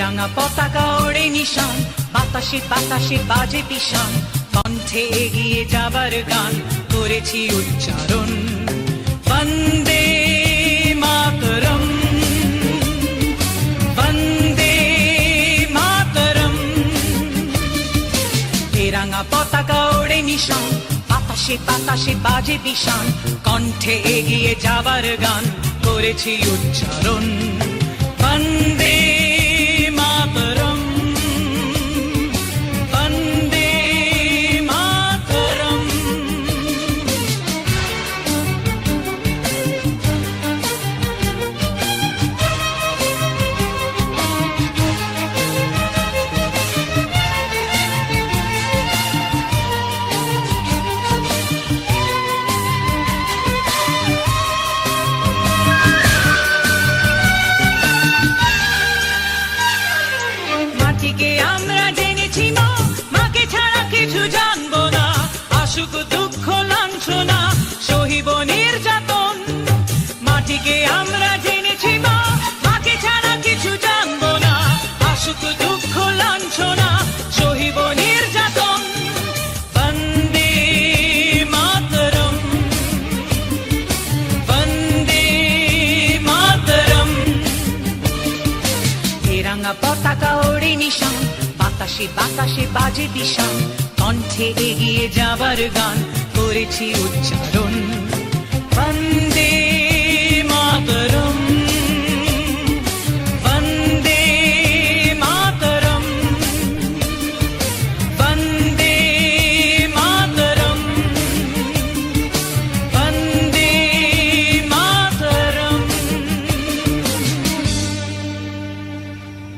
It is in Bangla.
রাঙা পতাকা ওড়ে নিশান, বাতাসে বাতাসে বাজে পিশান, কণ্ঠে এগিয়ে যাবার গান করেছি উচ্চারণ। বন্দে মাতরম, বন্দে মাতরম। এ রাঙা পতাকা ওড়ে নিশান, বাতাসে বাতাসে বাজে পিশান, কণ্ঠে এগিয়ে যাবার গান করেছি উচ্চারণ। বন্দে মাতরম, বন্দে মাতরম। মাটিকে আমরা জেনেছি মা, মাকে ছাড়া কিছু জানবো না। আসুক দুঃখ লাঞ্ছনা, সহিব নির্যাতন। মাটিকে আমরা জেনেছি মা, মাকে ছাড়া কিছু জানবো না। আসুক দুঃখ লাঞ্ছনা, সহিব নির্যাতন। বন্দে মাতরম, বন্দে মাতরম। এ রাঙা পতাকা ওড়ে নিশান, বাতাসে বাতাসে বাজে দিশান, কণ্ঠে এগিয়ে যাবার গান করেছি উচ্চারণ। বন্দে